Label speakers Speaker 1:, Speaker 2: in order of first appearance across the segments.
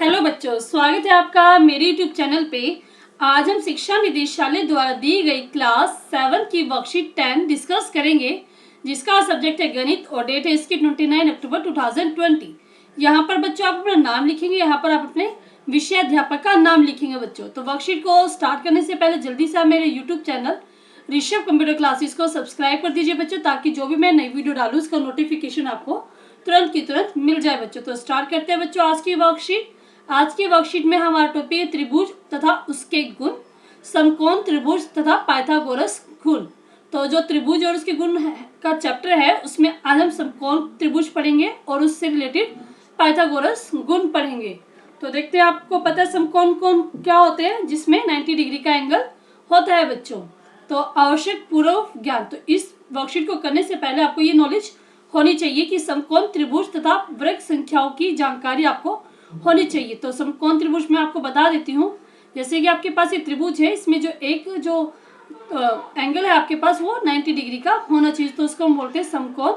Speaker 1: Hello बच्चों, स्वागत है आपका मेरे यूट्यूब चैनल पे। आज हम शिक्षा निदेशालय द्वारा दी गई क्लास 7 की वर्कशीट 10 डिस्कस करेंगे, जिसका सब्जेक्ट है गणित और डेट है इसकी 29 अक्टूबर 2020। यहाँ पर बच्चों आप अपना नाम लिखेंगे, यहाँ पर आप अपने विषय अध्यापक का नाम लिखेंगे बच्चों। तो वर्कशीट को स्टार्ट करने से पहले जल्दी से आप मेरे YouTube channel Rishabh computer classes को सब्सक्राइब कर दीजिए बच्चों, ताकि जो भी मैं नई वीडियो डालूँ उसका नोटिफिकेशन आपको तुरंत की तुरंत मिल जाए बच्चों। तो स्टार्ट करते हैं बच्चों आज की वर्कशीट। आज की वर्कशीट में हमारा टॉपिक है त्रिभुज तथा उसके गुण, समकोण त्रिभुज तथा पाइथागोरस गुण। तो जो त्रिभुज और उसके गुण का चैप्टर है उसमें आज हम समकोण त्रिभुज पढ़ेंगे और उससे रिलेटेड पाइथागोरस गुण पढ़ेंगे। तो देखते हैं, आपको पता है समकोण कोण क्या होते हैं, जिसमें 90 डिग्री का एंगल होता है बच्चों। तो आवश्यक पूर्व ज्ञान, तो इस वर्कशीट को करने से पहले आपको ये नॉलेज होनी चाहिए कि समकोण त्रिभुज तथा वृत्त संख्याओं की जानकारी आपको होनी चाहिए। तो समकोण त्रिभुज में आपको बता देती हूँ, जैसे कि आपके पास ये त्रिभुज है, इसमें जो एक एंगल है आपके पास वो 90 डिग्री का होना चाहिए, तो उसको हम बोलते हैं समकोण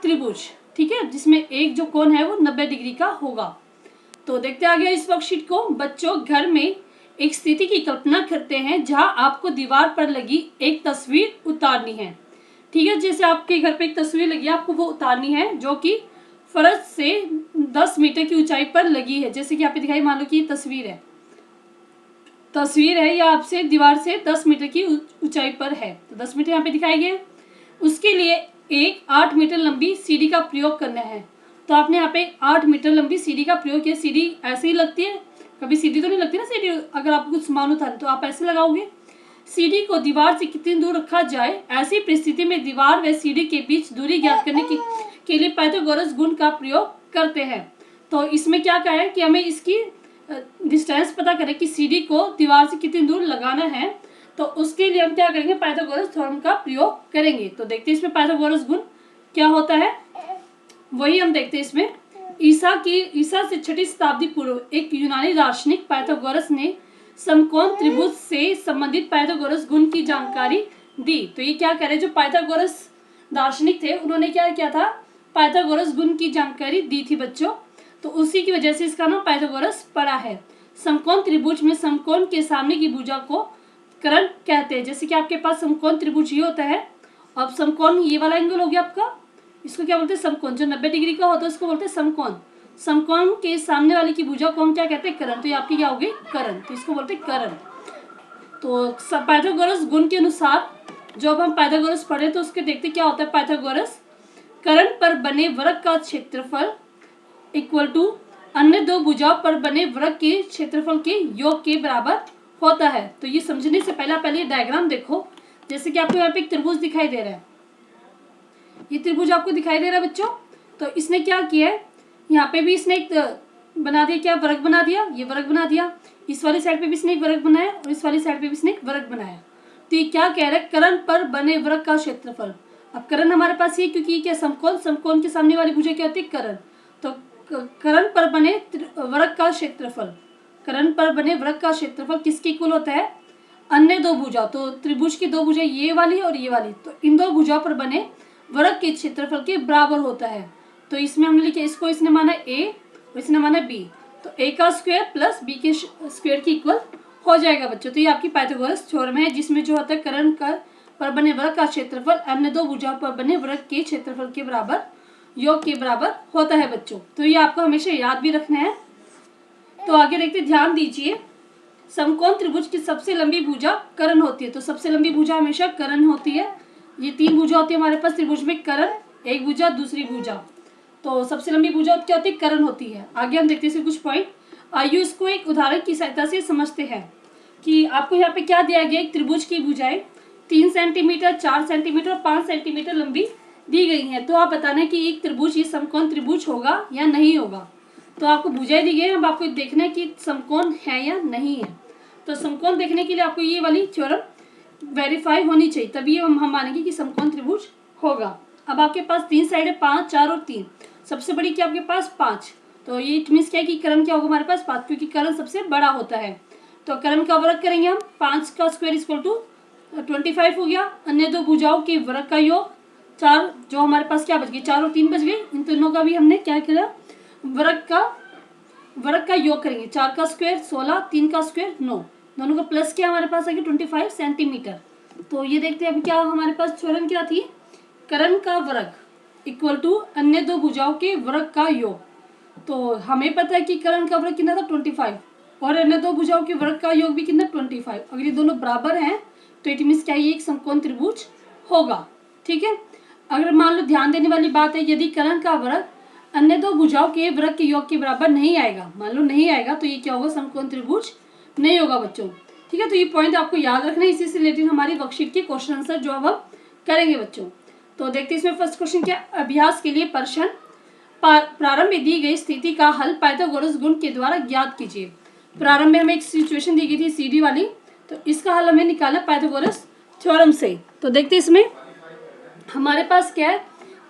Speaker 1: त्रिभुज। ठीक है, जिसमें एक जो कोण है वो 90 डिग्री का होगा। तो देखते आ गया इस वर्कशीट को। बच्चों, घर में एक स्थिति की कल्पना करते हैं जहां आपको दीवार पर लगी एक तस्वीर उतारनी है। ठीक है, जैसे आपके घर पे एक तस्वीर लगी है, आपको वो उतारनी है जो कि फर्श से 10 मीटर की ऊंचाई पर लगी है। जैसे कि यहाँ पे दिखाई, मान लो कि ये तस्वीर है या आपसे दीवार से 10 मीटर की ऊंचाई पर है, तो 10 मीटर यहाँ पे दिखाई गए। उसके लिए एक 8 मीटर लंबी सीढ़ी का प्रयोग करना है। तो आपने यहाँ पे 8 मीटर लंबी सीढ़ी का प्रयोग किया। सीढ़ी ऐसे ही लगती है, कभी सीधी तो नहीं लगती ना सीढ़ी, अगर आपको कुछ सामान उतारे तो आप ऐसे लगाओगे। सीढ़ी को दीवार से कितनी दूर रखा जाए, ऐसी परिस्थिति में दीवार व सीढ़ी के बीच दूरी ज्ञात करने के लिए पाइथागोरस गुण का प्रयोग करते हैं। तो इसमें क्या कहा है कि हमें इसकी डिस्टेंस पता करें कि सीढ़ी को दीवार से कितनी दूर लगाना है, तो उसके लिए हम क्या करेंगे, पाइथागोरस थ्योरम का प्रयोग करेंगे। तो देखते हैं इसमें पाइथागोरस गुण क्या होता है, वही हम देखते हैं इसमें। ईसा से 6वीं शताब्दी पूर्व एक यूनानी दार्शनिक पाइथागोरस ने समकोण त्रिभुज से संबंधित पाइथागोरस गुण की जानकारी दी। तो ये क्या कह रहे हैं, जो पाइथागोरस दार्शनिक थे उन्होंने क्या किया था, पाइथागोरस गुण की जानकारी दी थी बच्चों। तो उसी की वजह से इसका नाम पाइथागोरस पड़ा है। समकोण त्रिभुज में समकोण के सामने की भुजा को कर्ण कहते हैं। जैसे कि आपके पास समकोण त्रिभुज ये होता है, अब समकोण ये वाला एंगल हो गया आपका, इसको क्या बोलते हैं, समकोण। जो 90 डिग्री का होता है उसको बोलते हैं समकोण। समकोण के सामने वाली की भुजा को हम क्या कहते हैं, कर्ण। तो ये आपकी क्या होगी, कर्ण, तो इसको बोलते हैं कर्ण। तो पाइथागोरस गुण के अनुसार जब हम पाइथागोरस पढ़े तो उसके देखते क्या होता है, पाइथागोरस कर्ण पर बने वृत्त का क्षेत्रफल इक्वल टू अन्य दो भुजाओं पर बने वृत्त के क्षेत्रफल के योग के बराबर होता है। तो ये समझने से पहले डायग्राम देखो। जैसे कि आपको यहाँ पे एक त्रिभुज दिखाई दे रहा है, ये त्रिभुज आपको दिखाई दे रहा है बच्चों। तो इसने क्या किया है, यहाँ पे भी इसने एक बना दिया, क्या वर्ग बना दिया, ये वर्ग बना दिया। इस वाली साइड पे भी इसने एक वर्ग बनाया और इस वाली साइड पे भी इसने एक वर्ग बनाया। तो ये क्या कह रहा है, कर्ण पर बने वृत्त का क्षेत्रफल। अब कर्ण हमारे पास ये, क्योंकि ये क्या समकोण, समकोण के सामने वाली भुजा क्या होती है, कर्ण। तो कर्ण पर बने वृत्त का क्षेत्रफल, कर्ण पर बने वृत्त का क्षेत्रफल किसके इक्वल होता है, अन्य दो भुजा। तो त्रिभुज की दो भुजा ये वाली और ये वाली, तो इन दो भुजाओं पर बने वृत्त के क्षेत्रफल के बराबर होता है। तो इसमें हमने लिखा, इसको इसने माना a और इसने माना b, तो a का स्क्वायर प्लस b के स्क्वायर की इक्वल हो जाएगा बच्चों। तो ये आपकी पाइथागोरस थ्योरम है, जिसमें जो होता है कर्ण पर बने वृत्त का क्षेत्रफल अन्य दो भुजाओं पर बने वृत्त के क्षेत्रफल के बराबर, योग के बराबर होता है बच्चों। तो ये आपको हमेशा याद भी रखना है। तो आगे देखते, ध्यान दीजिए। समकोण त्रिभुज की सबसे लंबी भुजा कर्ण होती है। तो सबसे लंबी भुजा हमेशा कर्ण होती है। ये 3 भुजा होती है हमारे पास त्रिभुज में, कर्ण, एक भुजा, दूसरी भुजा। तो सबसे लंबी भुजा क्या होती है, कर्ण होती है। आगे हम देखते हैं कुछ पॉइंट। आइए इसको एक उदाहरण की सहायता से समझते हैं कि आपको यहाँ पे क्या दिया गया, एक त्रिभुज की भुजाएं 3 सेंटीमीटर, 4 सेंटीमीटर और 5 सेंटीमीटर लंबी दी गई है। तो आप बताना कि एक त्रिभुज ये समकोण त्रिभुज होगा या नहीं होगा। तो आपको भुजाएं दी गई है, अब आपको देखना है कि समकोण है या नहीं है। तो समकोण देखने के लिए आपको ये वाली थ्योरम वेरीफाई होनी चाहिए, तभी हम मानेंगे कि समकोण त्रिभुज होगा। अब आपके पास 3 साइड है, 5, 4 और 3। सबसे बड़ी क्या आपके पास 5, तो ये इट मीन्स क्या है कि कर्ण क्या होगा हमारे पास 5, क्योंकि कर्ण सबसे बड़ा होता है। तो कर्ण का वर्ग करेंगे हम, 5 का स्क्वायर इक्वल टू 25 हो गया। अन्य दो भुजाओं के वर्ग का योग 4, जो हमारे पास क्या बच गई, 4 और 3 बच गए। इन तीनों का भी हमने क्या किया, वर्ग का वर्ग का योग करेंगे। 4 का स्क्वायर 16, 3 का स्क्वायर 9, दोनों का प्लस क्या हमारे पास आएगा 25 सेंटीमीटर। तो ये देखते हैं अभी क्या हमारे पास थ्योरम क्या थी, कर्ण का वर्ग इक्वल टू अन्य दो भुजाओं के वर्ग का योग। तो हमें पता है कि कर्ण का वर्ग कितना था 25 और अन्य दो भुजाओं के वर्ग का योग भी कितना 25। अगर ये दोनों बराबर हैं तो इट मीन्स क्या ये एक समकोण त्रिभुज होगा। ठीक है, अगर मान लो ध्यान देने वाली बात है, यदि कर्ण का वर्ग अन्य दो भुजाओं के वर्ग के योग के बराबर नहीं आएगा, मान लो नहीं आएगा, तो ये क्या होगा, समकोण त्रिभुज नहीं होगा बच्चों। ठीक है, तो ये पॉइंट आपको याद रखना है। इसी से रिलेटेड हमारी वर्कशीट के क्वेश्चन आंसर जो अब हम करेंगे बच्चों। तो देखते हैं इसमें फर्स्ट क्वेश्चन क्या, अभ्यास के लिए प्रश्न, प्रारंभ में दी गई स्थिति का हल पाइथागोरस गुण के द्वारा ज्ञात कीजिए। प्रारंभ में हमें एक सिचुएशन दी गई थी सीडी वाली, तो इसका हल हमें निकालना पाइथागोरस थ्योरम से। तो देखते हैं इसमें हमारे पास क्या है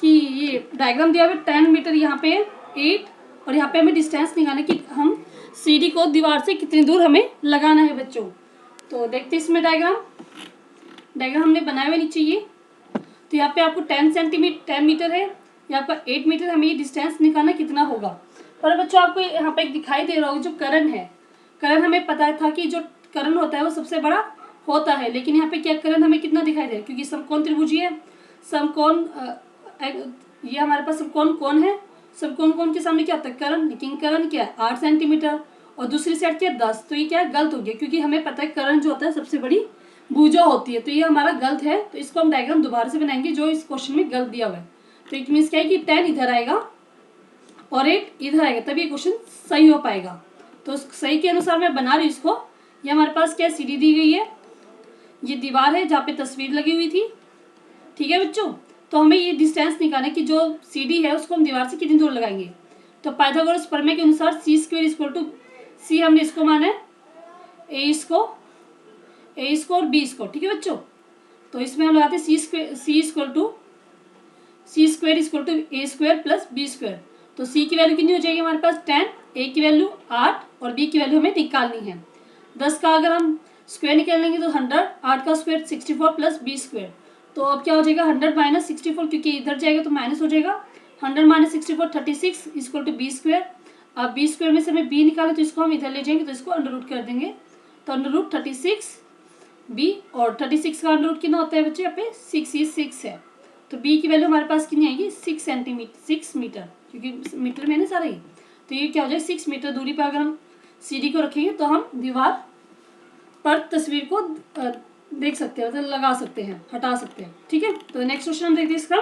Speaker 1: कि ये डायग्राम दिया हुआ है, 10 मीटर यहाँ पे 8 और यहाँ पे हमें डिस्टेंस निकालना कि हम सीडी को दीवार से कितनी दूर हमें लगाना है बच्चों। तो देखते हैं इसमें डायग्राम हमने बनाए हुए नीचे ये। तो यहाँ पे आपको 10 मीटर है, यहाँ पर 8 मीटर, हमें ये डिस्टेंस निकालना कितना होगा। पर बच्चों आपको यहाँ पे एक दिखाई दे रहा होगा जो कर्ण है, कर्ण हमें पता था कि जो कर्ण होता है वो सबसे बड़ा होता है, लेकिन यहाँ पे क्या कर्ण हमें कितना दिखाई दे रहा है, क्योंकि समकोण त्रिभुज है, समकोण ये हमारे पास समकोण कौन है, समकोण कोण के सामने क्या होता है कर्ण, लेकिन कर्ण क्या है 8 सेंटीमीटर और दूसरी साइड क्या 10, तो ये क्या है गलत हो गया, क्योंकि हमें पता है कर्ण जो होता है सबसे बड़ी भुजा होती है, तो ये हमारा गलत है। तो इसको हम डायग्राम दोबारा से बनाएंगे जो इस क्वेश्चन में गलत दिया हुआ है। तो इट मीन्स क्या है कि 10 इधर आएगा और 8 इधर आएगा, तभी ये क्वेश्चन सही हो पाएगा। तो सही के अनुसार मैं बना रही हूँ इसको। ये हमारे पास क्या सीढ़ी दी गई है, ये दीवार है जहाँ पे तस्वीर लगी हुई थी। ठीक है बच्चों, तो हमें ये डिस्टेंस निकालना है कि जो सीढ़ी है उसको हम दीवार से कितनी दूर लगाएंगे। तो पाइथागोरस प्रमेय के अनुसार सी स्क्वायर इक्वल टू सी, हमने इसको माना है ए इसको और बी इसको। ठीक है बच्चों, तो इसमें हम लगाते हैं C square equal to A square plus B square. तो सी की वैल्यू कितनी हो जाएगी हमारे पास 10, ए की वैल्यू 8 और बी की वैल्यू हमें निकालनी है 10 का। अगर हम स्क्वायर निकाल लेंगे तो 100, 8 का स्क्वायर 64 प्लस बी स्क्वायर। तो अब क्या हो जाएगा 100 माइनस 64, क्योंकि इधर जाएगा तो माइनस हो जाएगा, 100 minus 64 36 equal to B square. अब बी स्क्वायर में से हमें बी निकाले तो इसको हम इधर ले जाएंगे, तो इसको अंडर रूट कर देंगे, तो अंडर रूट 36 बी, और 36 का अंडर रूट कितना होता है बच्चे यहाँ पे 6, ये 6 है। तो बी की वैल्यू हमारे पास कितनी आएगी 6 मीटर, क्योंकि मीटर में ना सारा ही। तो ये क्या हो जाएगा 6 मीटर दूरी पर अगर हम सीढ़ी को रखेंगे तो हम दीवार पर तस्वीर को देख सकते हैं, मतलब लगा सकते हैं, हटा सकते हैं। ठीक है, तो नेक्स्ट क्वेश्चन हम देखते हैं इसका।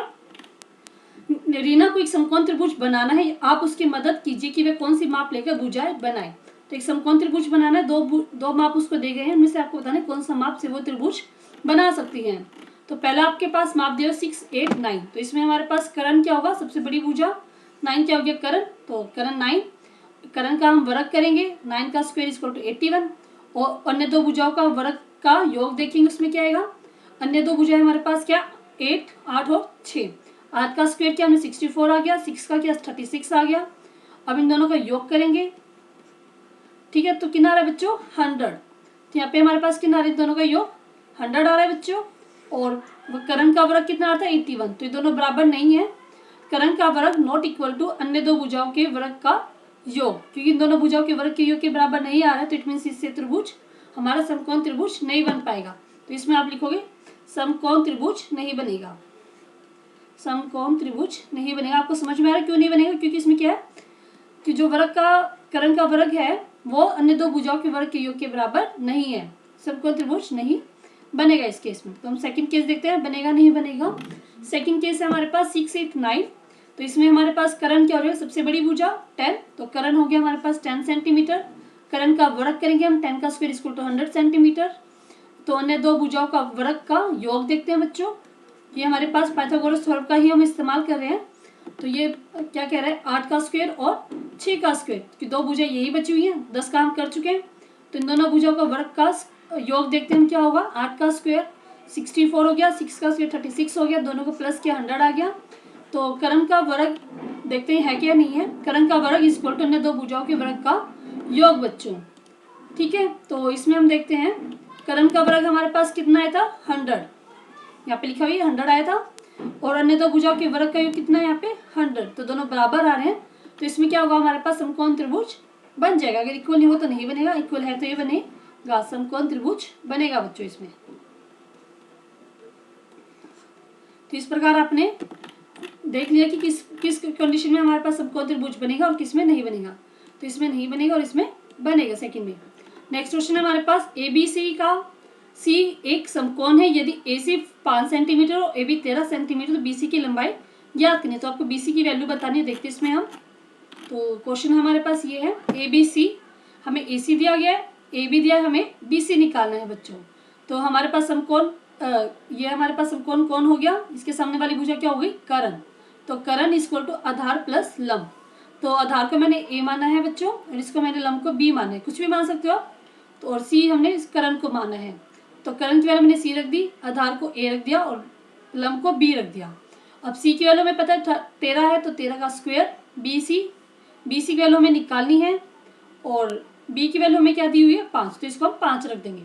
Speaker 1: रीना को एक समकोण त्रिभुज बनाना है, आप उसकी मदद कीजिए कि वे कौन सी माप लेकर भुजाएं बनाए। तो एक समकोण त्रिभुज बनाना है, दो माप उसको दे गए हैं, उनमें से आपको बताना है कौन सा माप से वो त्रिभुज बना सकती हैं। तो पहला आपके पास माप दिया 6, 8, 9। तो इसमें हमारे पास कर्ण क्या होगा सबसे बड़ी भुजा, 9 क्या हो गया कर्ण, तो कर्ण 9, कर्ण का हम वर्ग करेंगे, 9 का स्क्वायर इक्वल टू 81 और अन्य दो भुजाओं का वर्ग का योग देखेंगे उसमें क्या आएगा। अन्य दो भुजाएं हमारे पास क्या 8, 8 और 6, 8 का स्क्वायर क्या हमें 64 आ गया, 6 का क्या 36 आ गया। अब इन दोनों का योग करेंगे। ठीक है, तो कितना आ रहा है बच्चों 100, तो यहाँ पे हमारे पास कितना आ रहा है दोनों का योग 100 आ रहा है बच्चों। और कर्ण का वर्ग कितना आता है 81, तो ये दोनों बराबर नहीं है। कर्ण का वर्ग नॉट इक्वल टू अन्य दो भुजाओं के वर्ग का योग, क्योंकि इन दोनों भुजाओं के वर्ग के योग के बराबर नहीं आ रहा है, तो इट मीन्स इससे त्रिभुज हमारा समकोण त्रिभुज नहीं बन पाएगा। तो इसमें आप लिखोगे समकोण त्रिभुज नहीं बनेगा, समकोण त्रिभुज नहीं बनेगा। आपको समझ में आ रहा है क्यों नहीं बनेगा, क्योंकि इसमें क्या है कि जो वर्ग का कर्ण का वर्ग है वो अन्य दो भुजाओं के वर्ग के योग के बराबर नहीं है, समकोण त्रिभुज नहीं बनेगा इस केस में। तो हम सेकंड केस देखते हैं, बनेगा नहीं बनेगा। सेकंड केस है हमारे पास 6, 8, 9। तो इसमें हमारे पास कर्ण क्या हो जाएगा सबसे बड़ी भुजा 10, तो कर्ण हो गया हमारे पास 10 सेंटीमीटर। कर्ण का वर्ग करेंगे हम, 10 का स्क्वायर इक्वल टू 100 सेंटीमीटर। तो अन्य दो भुजाओं का वर्ग का योग देखते हैं बच्चों, ये हमारे पास पाइथागोरस थ्योरम का ही हम इस्तेमाल कर रहे हैं। तो ये क्या कह रहा है 8 का स्क्वायर और 6 का स्क्वायर, कि दो भुजा यही बची हुई है, 10 का हम कर चुके हैं। तो इन दोनों भुजाओं का वर्ग का योग देखते हैं हम क्या होगा, 8 का स्क्वायर 64 हो गया, 6 का स्क्वायर 36 हो गया, दोनों को प्लस किया 100 आ गया। तो कर्ण का वर्ग देखते हैं है क्या नहीं है, कर्ण का वर्ग इक्वल टू अन्य दो भुजाओं के वर्ग का योग बच्चों। ठीक है, तो इसमें हम देखते हैं कर्ण का वर्ग हमारे पास कितना आया था 100, यहाँ पे लिखा हुआ है 100 आया था, और अन्य दो भुजाओं के वर्ग का योग कितना है यहाँ पे 100, तो दोनों बराबर आ रहे हैं। तो इसमें क्या होगा हमारे पास समकोण त्रिभुज बन जाएगा। अगर इक्वल नहीं हो तो नहीं बनेगा, इक्वल है तो ये बनेगा, समकोण त्रिभुज बनेगा बच्चों इसमें। तो इस प्रकार आपने देख लिया कि किस किस कंडीशन में हमारे पास समकोण त्रिभुज बनेगा और किस में नहीं बनेगा। तो इसमें नहीं बनेगा और इसमें बनेगा सेकंड में। नेक्स्ट क्वेश्चन है हमारे पास, ABC का C एक समकोण है, यदि AC 5 सेंटीमीटर और AB 13 सेंटीमीटर तो BC की लंबाई ज्ञात करनी है। तो आपको BC की वैल्यू बतानी है, देखते हैं इसमें हम। तो क्वेश्चन हमारे पास ये है, ABC हमें AC दिया गया है, AB दिया है, हमें BC निकालना है बच्चों। तो हमारे पास समकोण ये हमारे पास समकोण कौन हो गया, इसके सामने वाली भुजा क्या हो गई, कर्ण। तो कर्ण इक्वल टू आधार प्लस लंब। तो आधार को मैंने A माना है बच्चों और इसको मैंने लंब को B माना है, कुछ भी मान सकते हो आप। तो और C हमने इस कर्ण को माना है। तो कर्ण की वैल्यू मैंने C रख दी, आधार को A रख दिया और लंब को B रख दिया। अब C की वैल्यू में पता है 13 है, तो 13 का स्क्वायर BC की वैल्यू हमें निकालनी है और B की वैल्यू हमें क्या दी हुई है 5, तो इसको हम 5 रख देंगे।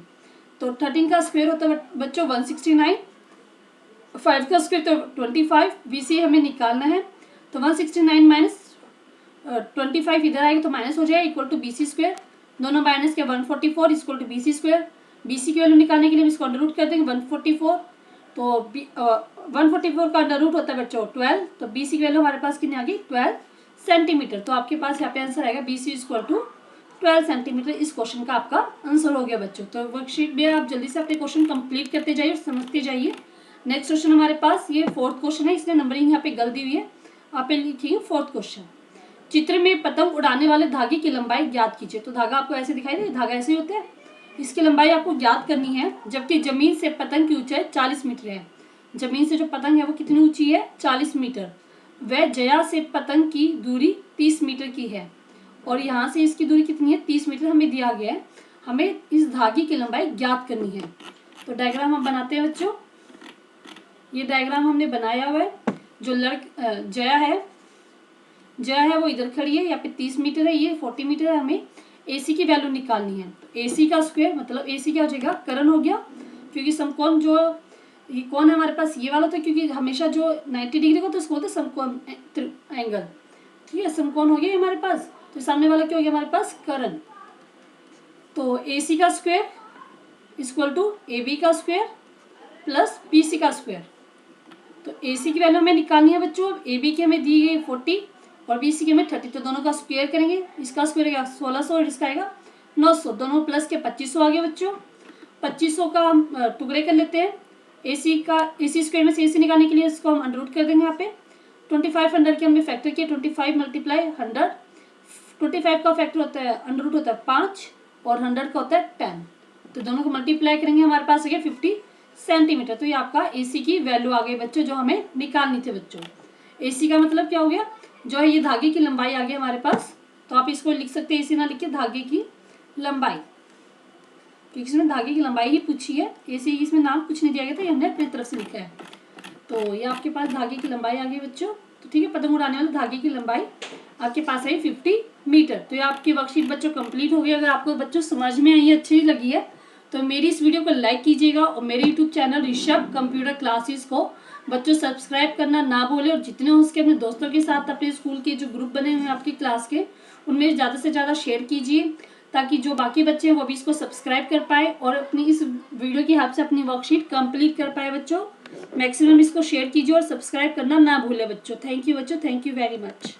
Speaker 1: तो 13 का स्क्वायर होता है बच्चों 169, 5 का स्क्वायर तो 25, BC हमें निकालना है। तो 169 माइनस 25 इधर आएगा तो माइनस हो जाएगा, इक्वल टू BC स्क्वायर। दोनों माइनस के 144 equal to BC square. BC की वैल्यू निकालने के लिए हम इसको अंडर रूट कर देंगे 144। तो 144 का अंडर रूट होता है बच्चों 12, तो BC की वैल्यू हमारे पास कितनी आ गई 12 सेंटीमीटर। तो आपके पास यहाँ पे आंसर आएगा BC इक्वल टू 12 सेंटीमीटर। इस क्वेश्चन का आपका आंसर हो गया बच्चों। तो वर्कशीट में आप जल्दी से अपने क्वेश्चन कंप्लीट करते जाइए और समझते जाइए। नेक्स्ट क्वेश्चन हमारे पास ये 4th क्वेश्चन है, इसलिए नंबरिंग यहाँ पे गलत दी हुई है, आप लिखिए 4th क्वेश्चन। चित्र में पतंग उड़ाने वाले धागे की लंबाई ज्ञात कीजिए। तो धागा आपको ऐसे दिखाई दे, धागा ऐसे ही होता है, इसकी लंबाई आपको ज्ञात करनी है। जबकि जमीन से पतंग की ऊंचाई 40 मीटर है। जमीन से जो पतंग है वो कितनी ऊंची है 40 मीटर। वह जया से पतंग की दूरी 30 मीटर की है और यहाँ से इसकी दूरी कितनी है 30 मीटर हमें दिया गया है। हमें इस धागे की लंबाई ज्ञात करनी है। तो डायग्राम हम बनाते हैं बच्चों। ये डायग्राम हमने बनाया हुआ है। जो जया है वो इधर खड़ी है, यहाँ पे 30 मीटर है, ये 40 मीटर है। हमें AC की वैल्यू निकालनी है। तो AC का स्क्वायर मतलब AC क्या हो जाएगा कर्ण हो गया, क्योंकि समकोण जो ये कौन है हमारे पास ये वाला, तो क्योंकि हमेशा जो 90 डिग्री को तो उसको बोलते हैं समकोण एंगल। ठीक है, समकोण हो गया हमारे पास। तो सामने वाला क्या हो गया हमारे पास कर्ण। तो AC का स्क्वायर इक्वल टू AB का स्क्वायर प्लस BC का स्क्वायर। तो AC की वैल्यू हमें निकालनी है बच्चों। AB की हमें दी गई 40 और BC की हमें 30, तो दोनों का स्क्वायर करेंगे। इसका स्क्वायर आएगा 1600 और इसका आएगा 900, दोनों प्लस के 2500 आ गया बच्चों। 2500 का हम टुकड़े कर लेते हैं। AC स्क्वायर में से AC निकालने के लिए इसको हम अंडर रूट कर देंगे। यहाँ पे 2500 के हमने फैक्टर किया, 25 मल्टीप्लाई 100। 25 का फैक्टर होता है अंडर रूट होता है 5 और 100 का होता है 10, तो दोनों को मल्टीप्लाई करेंगे हमारे पास आ गया 50 सेंटीमीटर। तो ये आपका AC की वैल्यू आ गई बच्चों, जो हमें निकालनी थी बच्चों। AC का मतलब क्या हो गया, जो है ये धागे की लंबाई आ गई हमारे पास। तो आप इसको लिख सकते हैं AC ना लिख के धागे की लंबाई, क्योंकि इसमें धागे की लंबाई ही पूछी है। AC इसमें नाम कुछ नहीं दिया गया था, ये हमने अपनी तरफ से लिखा है। तो ये आपके पास धागे की लंबाई आ गई बच्चों। तो ठीक है, पतंग उड़ाने वाले धागे की लंबाई आपके पास आई 50 मीटर। तो ये आपकी वर्कशीट बच्चों कंप्लीट हो गई। अगर आपको बच्चों समझ में आई, अच्छी लगी है, तो मेरी इस वीडियो को लाइक कीजिएगा और मेरे YouTube channel Rishabh computer classes को बच्चों सब्सक्राइब करना ना भूलें। और जितने हो सके अपने दोस्तों के साथ, अपने स्कूल के जो ग्रुप बने हुए हैं आपकी क्लास के, उनमें ज़्यादा से ज़्यादा शेयर कीजिए, ताकि जो बाकी बच्चे हैं वो भी इसको सब्सक्राइब कर पाए और अपनी इस वीडियो की हेल्प से अपनी वर्कशीट कंप्लीट कर पाए बच्चों। मैक्सिमम इसको शेयर कीजिए और सब्सक्राइब करना ना भूलें बच्चों। थैंक यू बच्चों, थैंक यू वेरी मच।